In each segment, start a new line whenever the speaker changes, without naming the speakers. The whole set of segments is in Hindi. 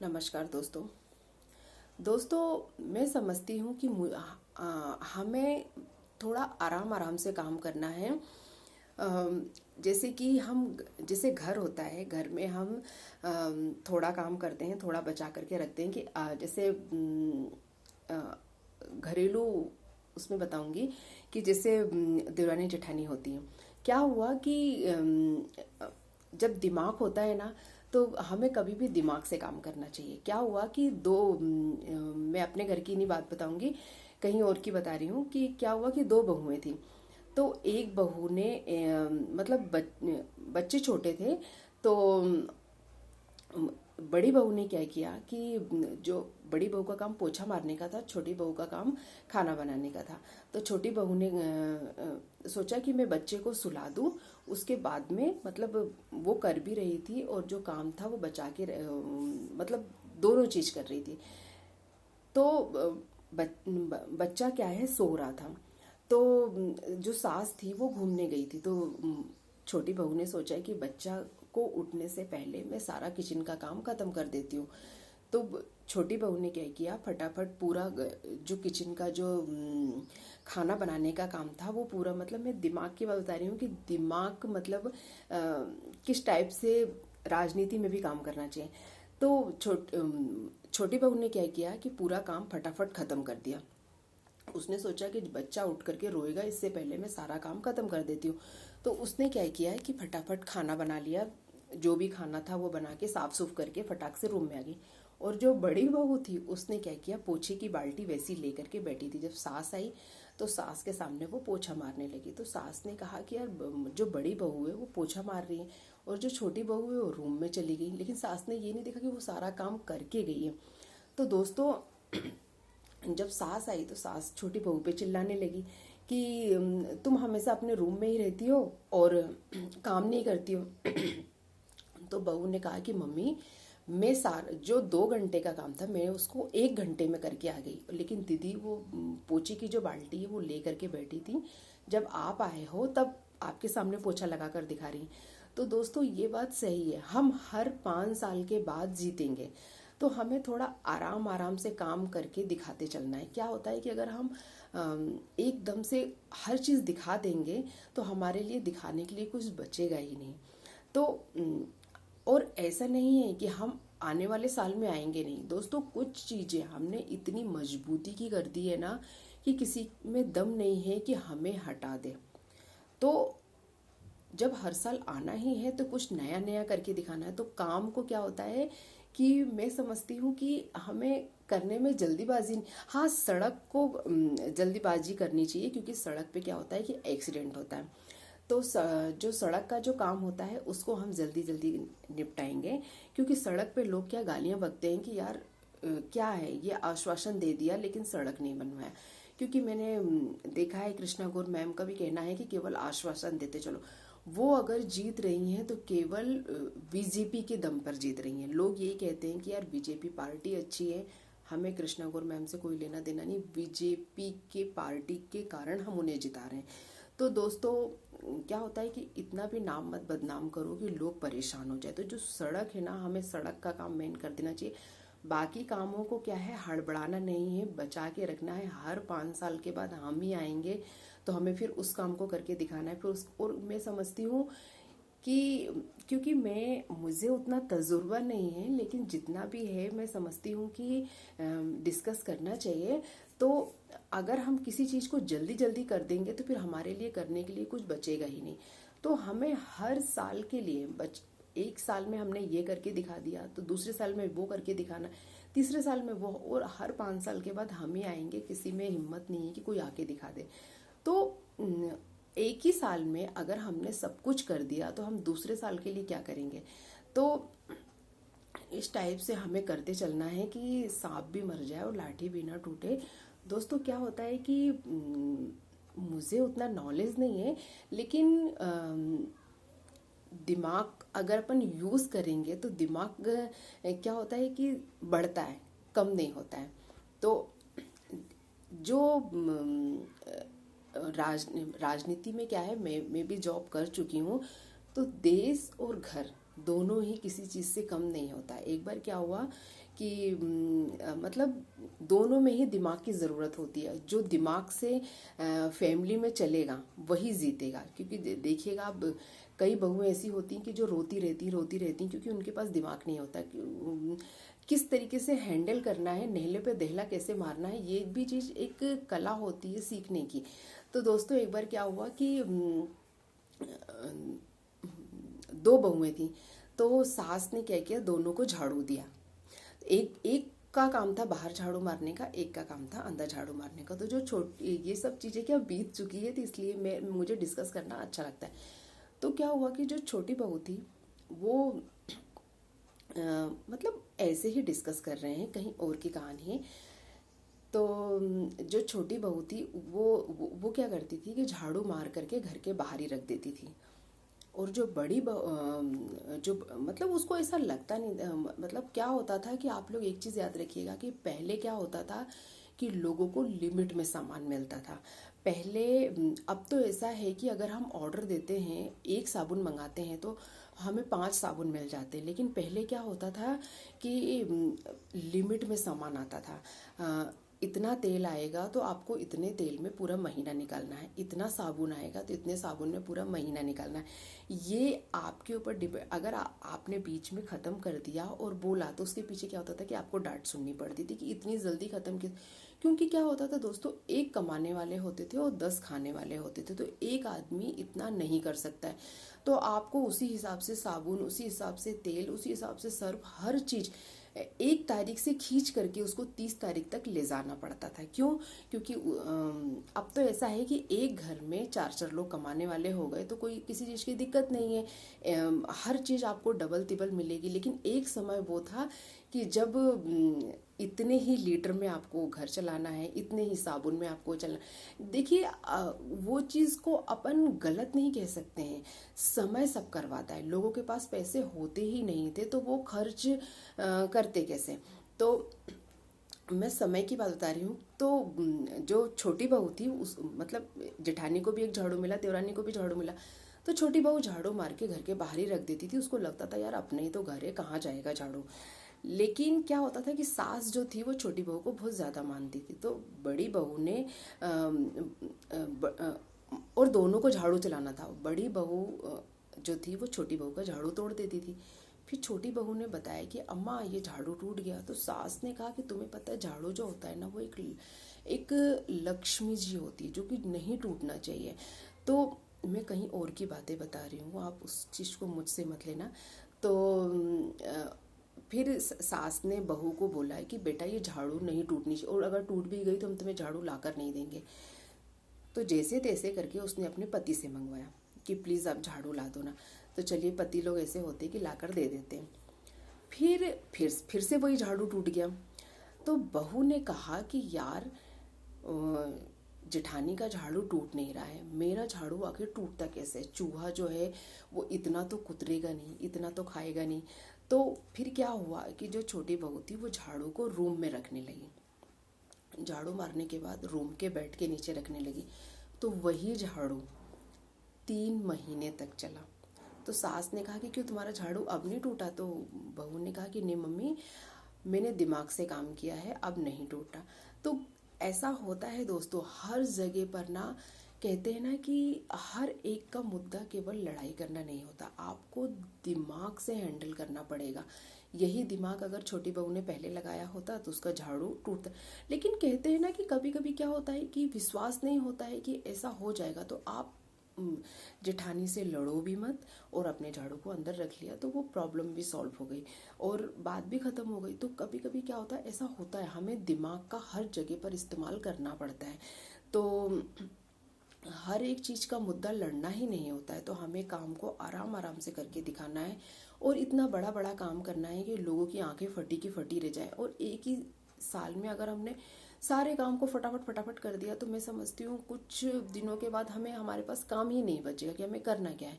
नमस्कार दोस्तों। मैं समझती हूँ कि हमें थोड़ा आराम आराम से काम करना है। जैसे कि जैसे घर होता है, घर में हम थोड़ा काम करते हैं, थोड़ा बचा करके रखते हैं कि जैसे घरेलू उसमें बताऊंगी कि जैसे देवरानी जेठानी होती हैं। क्या हुआ कि जब दिमाग होता है ना, तो हमें कभी भी दिमाग से काम करना चाहिए। क्या हुआ कि मैं अपने घर की नहीं बात बताऊंगी, कहीं और की बता रही हूँ कि क्या हुआ कि दो बहुएं थी। तो एक बहू ने मतलब बच्चे छोटे थे। तो बड़ी बहू ने क्या किया कि जो बड़ी बहू का काम पोछा मारने का था, छोटी बहू का काम खाना बनाने का था। तो छोटी बहू ने सोचा कि मैं बच्चे को सुला दूं, उसके बाद में मतलब वो कर भी रही थी और जो काम था वो बचा के मतलब दोनों चीज कर रही थी। तो बच्चा क्या है, सो रहा था। तो जो सास थी वो घूमने गई थी। तो छोटी बहू ने सोचा कि बच्चा को उठने से पहले मैं सारा किचन का काम खत्म कर देती हूँ। तो छोटी बहू ने क्या किया, फटाफट पूरा जो किचन का जो खाना बनाने का काम था वो पूरा, मतलब मैं दिमाग की बात बता रही हूँ कि दिमाग मतलब किस टाइप से राजनीति में भी काम करना चाहिए। तो छोटी बहू ने क्या किया कि पूरा काम फटाफट खत्म कर दिया। उसने सोचा कि बच्चा उठ करके रोएगा, इससे पहले मैं सारा काम खत्म कर देती हूँ। तो उसने क्या किया है कि फटाफट खाना बना लिया, जो भी खाना था वो बना के साफ सुफ करके फटाक से रूम में आ गई। और जो बड़ी बहू थी उसने क्या किया, पोछे की बाल्टी वैसी लेकर के बैठी थी। जब सास आई तो सास के सामने वो पोछा मारने लगी। तो सास ने कहा कि यार जो बड़ी बहू है वो पोछा मार रही है और जो छोटी बहू है वो रूम में चली गई। लेकिन सास ने ये नहीं देखा कि वो सारा काम करके गई है। तो दोस्तों, जब सास आई तो सास छोटी बहू पे चिल्लाने लगी कि तुम हमेशा अपने रूम में ही रहती हो और काम नहीं करती हो। तो बहू ने कहा कि मम्मी, मैं जो 2 घंटे का काम था मैं उसको 1 घंटे में करके आ गई, लेकिन दीदी वो पोछे की जो बाल्टी है वो ले करके बैठी थी। जब आप आए हो तब आपके सामने पोछा लगा कर दिखा रही। तो दोस्तों, ये बात सही है, हम हर 5 साल के बाद जीतेंगे। तो हमें थोड़ा आराम आराम से काम करके दिखाते चलना है। क्या होता है कि अगर हम एकदम से हर चीज़ दिखा देंगे तो हमारे लिए दिखाने के लिए कुछ बचेगा ही नहीं। तो और ऐसा नहीं है कि हम आने वाले साल में आएंगे नहीं। दोस्तों, कुछ चीज़ें हमने इतनी मजबूती की कर दी है ना कि किसी में दम नहीं है कि हमें हटा दे। तो जब हर साल आना ही है तो कुछ नया नया करके दिखाना है। तो काम को क्या होता है कि मैं समझती हूँ कि हमें करने में जल्दीबाजी, हाँ सड़क को जल्दीबाजी करनी चाहिए, क्योंकि सड़क पे क्या होता है कि एक्सीडेंट होता है। तो जो सड़क का जो काम होता है उसको हम जल्दी जल्दी निपटाएंगे, क्योंकि सड़क पे लोग क्या गालियां बकते हैं कि यार क्या है ये, आश्वासन दे दिया लेकिन सड़क नहीं बनवाया। क्योंकि मैंने देखा है, कृष्णा गौर मैम का भी कहना है कि केवल आश्वासन देते चलो। वो अगर जीत रही हैं तो केवल बीजेपी के दम पर जीत रही हैं। लोग यही कहते हैं कि यार बीजेपी पार्टी अच्छी है, हमें कृष्णा गौर मैम से कोई लेना देना नहीं, बीजेपी के पार्टी के कारण हम उन्हें जिता रहे हैं। तो दोस्तों, क्या होता है कि इतना भी नाम मत बदनाम करो कि लोग परेशान हो जाए। तो जो सड़क है ना, हमें सड़क का काम मेन कर देना चाहिए। बाकी कामों को क्या है, हड़बड़ाना नहीं है, बचा के रखना है। हर 5 साल के बाद हम ही आएंगे तो हमें फिर उस काम को करके दिखाना है। और मैं समझती हूँ कि क्योंकि मुझे उतना तजुर्बा नहीं है, लेकिन जितना भी है मैं समझती हूँ कि डिस्कस करना चाहिए। तो अगर हम किसी चीज़ को जल्दी जल्दी कर देंगे तो फिर हमारे लिए करने के लिए कुछ बचेगा ही नहीं। तो हमें हर साल के लिए एक साल में हमने ये करके दिखा दिया तो दूसरे साल में वो करके दिखाना, तीसरे साल में वो, और हर 5 साल के बाद हम ही आएंगे। किसी में हिम्मत नहीं है कि कोई आके दिखा दे। तो एक ही साल में अगर हमने सब कुछ कर दिया तो हम दूसरे साल के लिए क्या करेंगे। तो इस टाइप से हमें करते चलना है कि सांप भी मर जाए और लाठी भी ना टूटे। दोस्तों, क्या होता है कि मुझे उतना नॉलेज नहीं है, लेकिन दिमाग अगर अपन यूज़ करेंगे तो दिमाग क्या होता है कि बढ़ता है, कम नहीं होता है। तो जो राजनीति में क्या है, मैं भी जॉब कर चुकी हूँ। तो देश और घर दोनों ही किसी चीज़ से कम नहीं होता। एक बार क्या हुआ कि मतलब दोनों में ही दिमाग की ज़रूरत होती है। जो दिमाग से फैमिली में चलेगा वही जीतेगा। क्योंकि देखिएगा, अब कई बहुएं ऐसी होती हैं कि जो रोती रहती क्योंकि उनके पास दिमाग नहीं होता कि किस तरीके से हैंडल करना है, नेहले पे दहला कैसे मारना है। ये भी चीज़ एक कला होती है सीखने की। तो दोस्तों, एक बार क्या हुआ कि दो बहुएं थी। तो सास ने क्या किया, दोनों को झाड़ू दिया। एक एक का काम था बाहर झाड़ू मारने का, एक का काम था अंदर झाड़ू मारने का। तो जो छोटी ये सब चीज़ें क्या बीत चुकी है, तो इसलिए मुझे डिस्कस करना अच्छा लगता है। तो क्या हुआ कि जो छोटी बहू थी वो मतलब ऐसे ही डिस्कस कर रहे हैं, कहीं और की कहानी है। तो जो छोटी बहू थी वो क्या करती थी कि झाड़ू मार करके घर के बाहर ही रख देती थी। और जो बड़ी जो मतलब उसको ऐसा लगता नहीं, मतलब क्या होता था कि आप लोग एक चीज़ याद रखिएगा कि पहले क्या होता था कि लोगों को लिमिट में सामान मिलता था पहले। अब तो ऐसा है कि अगर हम ऑर्डर देते हैं, एक साबुन मंगाते हैं तो हमें 5 साबुन मिल जाते हैं। लेकिन पहले क्या होता था कि लिमिट में सामान आता था। इतना तेल आएगा तो आपको इतने तेल में पूरा महीना निकालना है, इतना साबुन आएगा तो इतने साबुन में पूरा महीना निकालना है। ये आपके ऊपर डिपेंड। अगर आपने बीच में ख़त्म कर दिया और बोला तो उसके पीछे क्या होता था कि आपको डांट सुननी पड़ती थी कि इतनी जल्दी ख़त्म क्योंकि क्या होता था दोस्तों, एक कमाने वाले होते थे और 10 खाने वाले होते थे। तो एक आदमी इतना नहीं कर सकता है। तो आपको उसी हिसाब से साबुन, उसी हिसाब से तेल, उसी हिसाब से सर्फ, हर चीज़ 1 तारीख से खींच करके उसको 30 तारीख तक ले जाना पड़ता था। क्यों? क्योंकि अब तो ऐसा है कि एक घर में 4 लोग कमाने वाले हो गए तो कोई किसी चीज़ की दिक्कत नहीं है। हर चीज़ आपको डबल तिबल मिलेगी। लेकिन एक समय वो था कि जब इतने ही लीटर में आपको घर चलाना है, इतने ही साबुन में आपको चलना। देखिए, वो चीज़ को अपन गलत नहीं कह सकते हैं। समय सब करवाता है। लोगों के पास पैसे होते ही नहीं थे तो वो खर्च करते कैसे। तो मैं समय की बात बता रही हूँ। तो जो छोटी बहू थी उस मतलब जेठानी को भी एक झाड़ू मिला, देवरानी को भी झाड़ू मिला। तो छोटी बहू झाड़ू मार के घर के बाहर ही रख देती थी। उसको लगता था यार अपने ही तो घर है, कहाँ जाएगा झाड़ू। लेकिन क्या होता था कि सास जो थी वो छोटी बहू को बहुत ज़्यादा मानती थी। तो बड़ी बहू ने और दोनों को झाड़ू चलाना था। बड़ी बहू जो थी वो छोटी बहू का झाड़ू तोड़ देती थी। फिर छोटी बहू ने बताया कि अम्मा ये झाड़ू टूट गया। तो सास ने कहा कि तुम्हें पता है झाड़ू जो होता है ना वो एक लक्ष्मी जी होती है जो कि नहीं टूटना चाहिए। तो मैं कहीं और की बातें बता रही हूँ, आप उस चीज़ को मुझसे मत लेना। तो फिर सास ने बहू को बोला है कि बेटा ये झाड़ू नहीं टूटनी चाहिए, और अगर टूट भी गई तो हम तुम्हें झाड़ू ला कर नहीं देंगे। तो जैसे तैसे करके उसने अपने पति से मंगवाया कि प्लीज़ आप झाड़ू ला दो ना। तो चलिए, पति लोग ऐसे होते कि लाकर दे देते हैं। फिर से वही झाड़ू टूट गया। तो बहू ने कहा कि यार जेठानी का झाड़ू टूट नहीं रहा है, मेरा झाड़ू आखिर टूटता कैसे। चूहा जो है वो इतना तो कुतरेगा नहीं, इतना तो खाएगा नहीं। तो फिर क्या हुआ कि जो छोटी बहू थी वो झाड़ू को रूम में रखने लगी। झाड़ू मारने के बाद रूम के बेड के नीचे रखने लगी। तो वही झाड़ू 3 महीने तक चला। तो सास ने कहा कि क्यों तुम्हारा झाड़ू अब नहीं टूटा। तो बहू ने कहा कि नहीं मम्मी, मैंने दिमाग से काम किया है, अब नहीं टूटा। तो ऐसा होता है दोस्तों हर जगह पर ना। कहते हैं ना कि हर एक का मुद्दा केवल लड़ाई करना नहीं होता, आपको दिमाग से हैंडल करना पड़ेगा। यही दिमाग अगर छोटी बहू ने पहले लगाया होता तो उसका झाड़ू टूटता। लेकिन कहते हैं ना कि कभी कभी क्या होता है कि विश्वास नहीं होता है कि ऐसा हो जाएगा, तो आप जेठानी से लड़ो भी मत और अपने झाड़ू को अंदर रख लिया तो वो प्रॉब्लम भी सॉल्व हो गई और बात भी ख़त्म हो गई। तो कभी कभी क्या होता है, ऐसा होता है, हमें दिमाग का हर जगह पर इस्तेमाल करना पड़ता है। तो हर एक चीज़ का मुद्दा लड़ना ही नहीं होता है। तो हमें काम को आराम आराम से करके दिखाना है और इतना बड़ा बड़ा काम करना है कि लोगों की आंखें फटी की फटी रह जाए। और एक ही साल में अगर हमने सारे काम को फटाफट फटाफट कर दिया तो मैं समझती हूँ कुछ दिनों के बाद हमारे पास काम ही नहीं बचेगा कि हमें करना क्या है।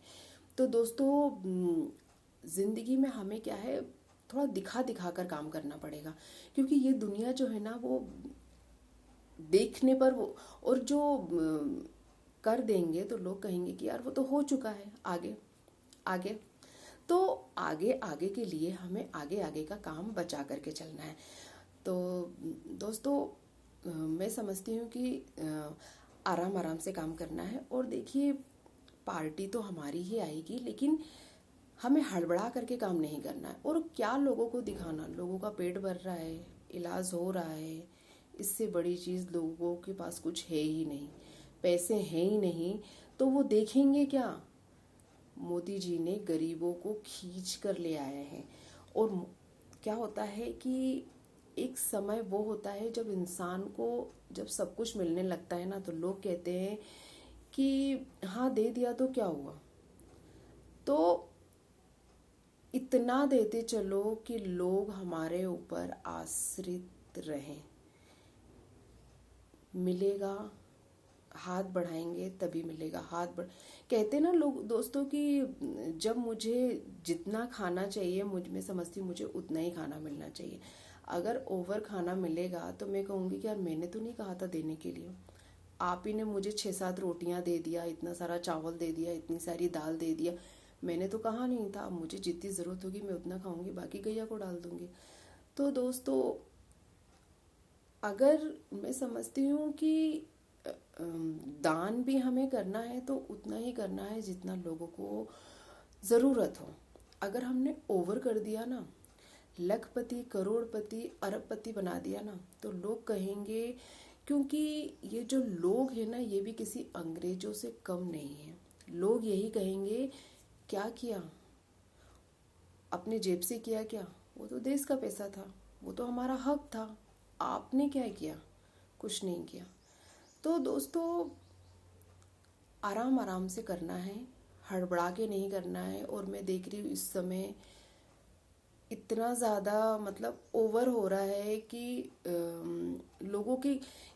तो दोस्तों, ज़िंदगी में हमें क्या है, थोड़ा दिखा दिखा कर काम करना पड़ेगा। क्योंकि ये दुनिया जो है ना वो देखने पर वो, और जो कर देंगे तो लोग कहेंगे कि यार वो तो हो चुका है, आगे आगे। तो आगे आगे के लिए हमें आगे आगे का काम बचा करके चलना है। तो दोस्तों मैं समझती हूँ कि आराम आराम से काम करना है। और देखिए पार्टी तो हमारी ही आएगी, लेकिन हमें हड़बड़ा करके काम नहीं करना है। और क्या लोगों को दिखाना, लोगों का पेट भर रहा है, इलाज हो रहा है, इससे बड़ी चीज़ लोगों के पास कुछ है ही नहीं, पैसे हैं ही नहीं, तो वो देखेंगे क्या। मोदी जी ने गरीबों को खींच कर ले आए हैं। और क्या होता है कि एक समय वो होता है जब इंसान को जब सब कुछ मिलने लगता है ना, तो लोग कहते हैं कि हाँ दे दिया तो क्या हुआ। तो इतना देते चलो कि लोग हमारे ऊपर आश्रित रहें। मिलेगा, हाथ बढ़ाएंगे तभी मिलेगा। कहते ना लोग दोस्तों कि जब मुझे जितना खाना चाहिए, मुझ में समझती हूँ मुझे उतना ही खाना मिलना चाहिए। अगर ओवर खाना मिलेगा तो मैं कहूँगी कि यार मैंने तो नहीं कहा था देने के लिए, आप ही ने मुझे 6-7 रोटियां दे दिया, इतना सारा चावल दे दिया, इतनी सारी दाल दे दिया, मैंने तो कहा नहीं था। मुझे जितनी ज़रूरत होगी मैं उतना खाऊंगी, बाकी गैया को डाल दूंगी। तो दोस्तों अगर मैं समझती हूँ कि दान भी हमें करना है तो उतना ही करना है जितना लोगों को ज़रूरत हो। अगर हमने ओवर कर दिया ना, लखपति करोड़पति अरबपति बना दिया ना, तो लोग कहेंगे, क्योंकि ये जो लोग हैं ना ये भी किसी अंग्रेजों से कम नहीं है। लोग यही कहेंगे क्या किया, अपने जेब से किया क्या, वो तो देश का पैसा था, वो तो हमारा हक था, आपने क्या किया, कुछ नहीं किया। तो दोस्तों आराम आराम से करना है, हड़बड़ा के नहीं करना है। और मैं देख रही हूँ इस समय इतना ज़्यादा मतलब ओवर हो रहा है कि लोगों की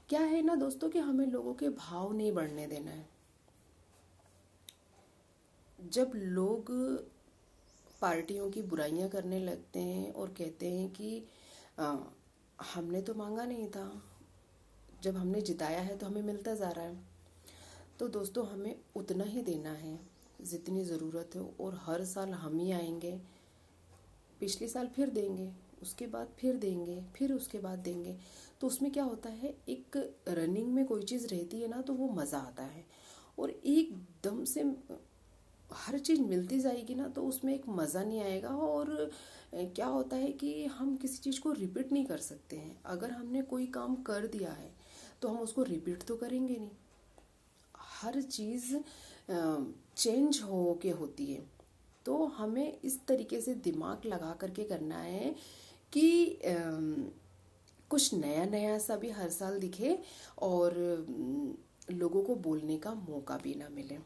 क्या है ना दोस्तों कि हमें लोगों के भाव नहीं बढ़ने देना है। जब लोग पार्टियों की बुराइयां करने लगते हैं और कहते हैं कि हमने तो मांगा नहीं था, जब हमने जिताया है तो हमें मिलता जा रहा है, तो दोस्तों हमें उतना ही देना है जितनी ज़रूरत है। और हर साल हम ही आएंगे, पिछले साल फिर देंगे, उसके बाद फिर देंगे, फिर उसके बाद देंगे। तो उसमें क्या होता है, एक रनिंग में कोई चीज़ रहती है ना तो वो मज़ा आता है। और एकदम से हर चीज़ मिलती जाएगी ना तो उसमें एक मज़ा नहीं आएगा। और क्या होता है कि हम किसी चीज़ को रिपीट नहीं कर सकते हैं। अगर हमने कोई काम कर दिया है तो हम उसको रिपीट तो करेंगे नहीं। हर चीज़ चेंज हो के होती है। तो हमें इस तरीके से दिमाग लगा करके करना है कि कुछ नया नया सा भी हर साल दिखे और लोगों को बोलने का मौका भी ना मिले।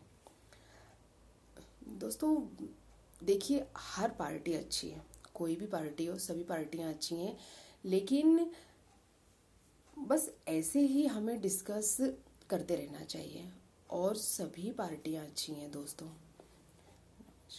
दोस्तों देखिए हर पार्टी अच्छी है, कोई भी पार्टी हो, सभी पार्टियां अच्छी हैं, लेकिन बस ऐसे ही हमें डिस्कस करते रहना चाहिए। और सभी पार्टियां अच्छी हैं दोस्तों।